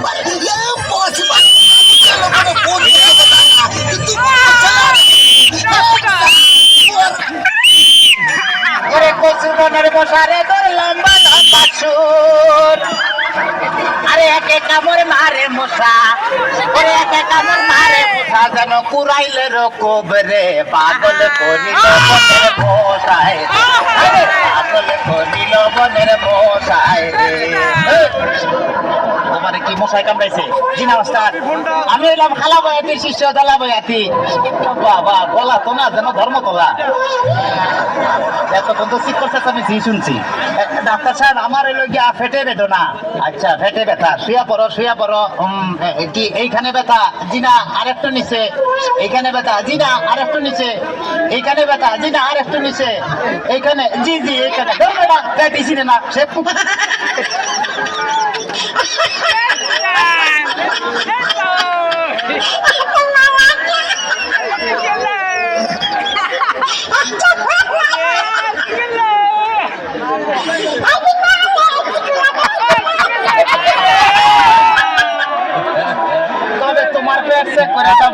Impossible চলো মানে phone কিন্তু ওরে কচু বনের মশারে তোর লম্বা লম্বা চুল আরে একে কামড় মারে মশা ওরে একে কামড় মারে মশা যেন কুড়াইলে কোবরে পাগল করিল বনের মশায় আরে পাগল করিল বনের মশায় রে তোমারে কি মশাই কামড়াইছে জিনা ওস্তাদ আমি এলাম খালা বয়াতি শিষ্য দলা বয়াতি বাবা বলা তো না যেন ধর্মতলা এতক্ষণ তো চিৎকার আমি শুনছি ডাক্তার সাহেব আমার এলো গিয়া ফেটে বেদনা আচ্ছা ফেটে ব্যথা শুয়া পড়ো কি এইখানে ব্যথা জিনা আরেকটু নিচে এইখানে ব্যথা জিনা আরেকটু নিচে এইখানে ব্যথা জিনা আরেকটু নিচে এইখানে জি জি এইখানে দিছি না সে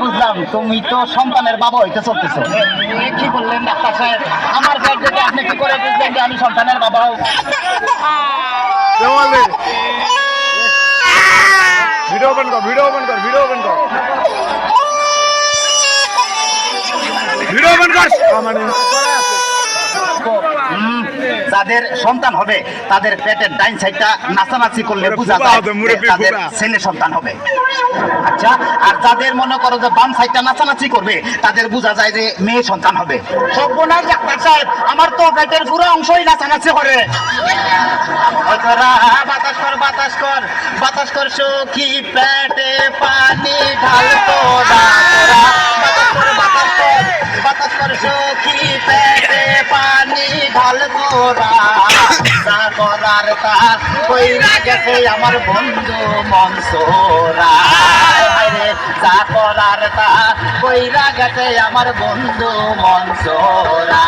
বুঝলাম তুমি তো সন্তানের বাবা হইতে চলতেছো কি বললেন ডাক্তার সাহেব আমার পেট থেকে আপনি কি করে বুঝলেন যে আমি সন্তানের বাবা ভিডিও ওপেন কর ভিডিও ওপেন কর ভিডিও ওপেন কর ভিডিও ওপেন কর যাদের সন্তান হবে তাদের পেটের ডাইন সাইডটা নাচানাচি করলে বোঝা যায় তাদের ছেলে সন্তান হবে আচ্ছা আর যাদের মনে করো যে বাম সাইডটা নাচানাচি করবে তাদের বোঝা যায় যে মেয়ে সন্তান হবে সর্বনাশ ডাক্তার সাহেব আমার তো পেটের পুরো অংশই নাচানাচি করে বাতাস কর বাতাস কর বাতাস কর সখী পেটে পানি ঢালতো বাতাস কর বাতাস কর বাতাস কর সখী পেটে পানি ঢালতো যা করার তা কইরা গেছে আমার বন্ধু মনসুরা যা করার তা কইরা গেছে আমার বন্ধু মনসুরা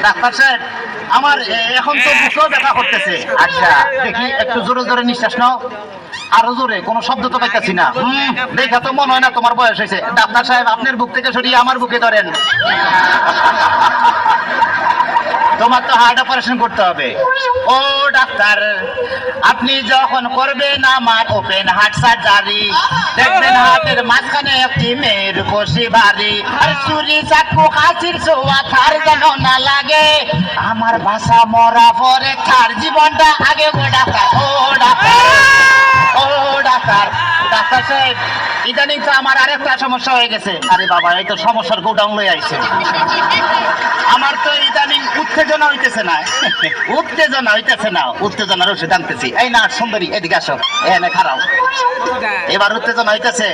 ডাক্তার সাহেব আমার এখন তো বুকেও ব্যথা করতেছে আচ্ছা দেখি একটু জোরে জোরে নিঃশ্বাস নাও আরো জোরে কোনো শব্দ তো পাইতেছি না দেখা তো মনে হয় না তোমার বয়স হয়েছে ডাক্তার সাহেব আপনার বুক থেকে সরিয়ে আমার বুকে ধরেন তোমার তো হার্ট অপারেশন করতে হবে ও ডাক্তার আপনি যখন করবেন আমার ওপেন হার্ট সার্জারি দেখবেন হাতের মাঝখানে একটি মেয়ের বসি ভারী আর চুরি চাকু কাচির ছোঁয়া থার যেন না লাগে আমার ভাষা মরা পরে তার জীবনটা আগে ও ডাক্তার ও ডাক্তার ও ডাক্তার ডাক্তার সাহেব ইদানিং তো আমার আরেকটা সমস্যা হয়ে গেছে আরে বাবা এই তো সমস্যার গোডাউন লই আইছে আমার তো ইদানিং উত্তেজনা হইতেছে না উত্তেজনার ওষুধ আনতেছি এই না সুন্দরী এদিকে আসো এখানে খারাপ এবার উত্তেজনা হইতেছে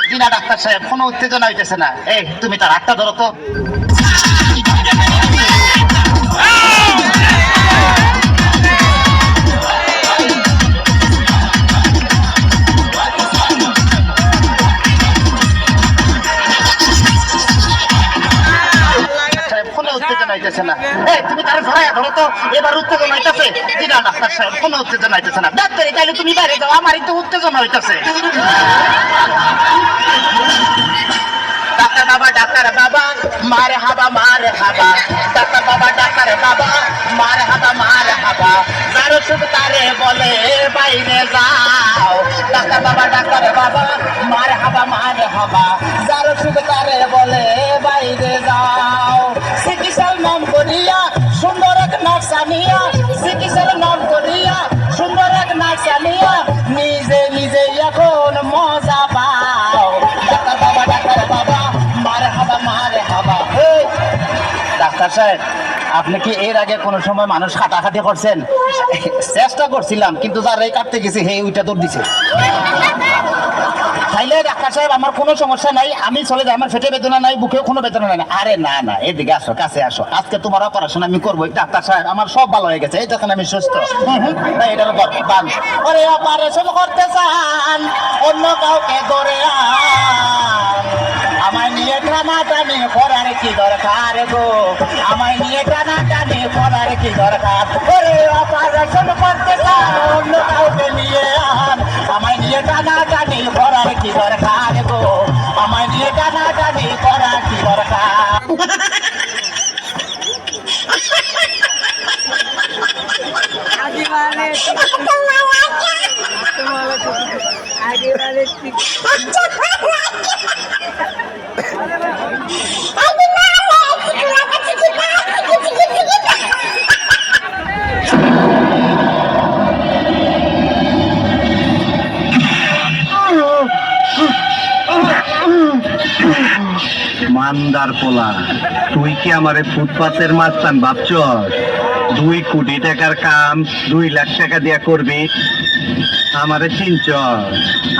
কিনা ডাক্তার সাহেব কোনো উত্তেজনা হইতেছে না এই তুমি তার হাতটা ধরো তো না তুমি তার ধরাইয়া ধরো তো এবার উত্তেজনা হইতেছে কিনা ডাক্তার সাহেব কোনো উত্তেজনা হইতেছে না ডাক্তারে তাহলে তুমি বাইরে যাও আমারই তো উত্তেজনা হইতেছে ডাক্তার বাবা মারে হাবা ডাক্তার বাবা মারে হাবা যার ওষুধ তারে বলে বাইরে যাও ডাক্তার বাবা মারে হাবা যার ওষুধ তারে বলে বাইরে যাও চিকিৎসার নাম করিয়া সুন্দর এক নার্স আনিয়া চিকিৎসার নাম করিয়া সুন্দর এক নার্স আনিয়া নিজে নিজে এখন মজা পাও ডাক্তার বাবা মারে হাবা ডাক্তার সাহেব আপনি কি এর আগে কোনো সময় মানুষ খাটাখাটি করছেন চেষ্টা করছিলাম কিন্তু যার এই কাটতে গেছে হে ওইটা দৌড় দিছে তাইলে ডাক্তার সাহেব আমার কোনো সমস্যা নাই আমি চলে যাই আমার পেটে বেদনা নাই বুকেও কোনো বেদনা নাই আরে না এদিকে আসো কাছে আসো আজকে তোমার অপারেশন আমি করবো ডাক্তার সাহেব আমার সব ভালো হয়ে গেছে এই দেখেন আমি সুস্থ এটার উপর বান ওরে অপারেশন করতে চান অন্য কাউকে ধরে আমায় নিয়ে টানাটানি করার কি দরকার গো আমায় নিয়ে টানাটানি করার কি দরকার ওরে অপারেশন করতে চান অন্য কাউকে নিয়ে নিয়ে টানাটানি করার কি দরকার গো, আমায় নিয়ে টানাটানি করার কি দরকার? आगे वाले आगे वाले মান্দার পোলা, তুই কি আমারে ফুটপাতের মাস্তান ভাবছস? 2 কোটি টাকার কাম 2 লাখ টাকা দিয়া করবি? আমারে চিনচ?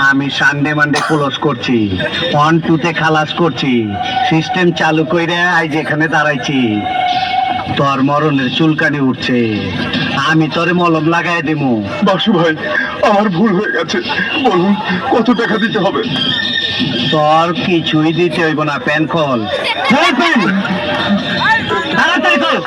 আমি সানডে মানডে ক্লোজ করছি, 1-2 খালাস করছি, সিস্টেম চালু কইরা আজ এখানে দাঁড়াইছি। তোর মরণের চুলকানি উঠছে, আমি তোরে মলম লাগাই দেবো। বাসু ভাই, আমার ভুল হয়ে গেছে, বলুন কত টাকা দিতে হবে? তোর কিছুই দিতে হইব না, প্যান খোল। তাড়াতাড়ি খোল।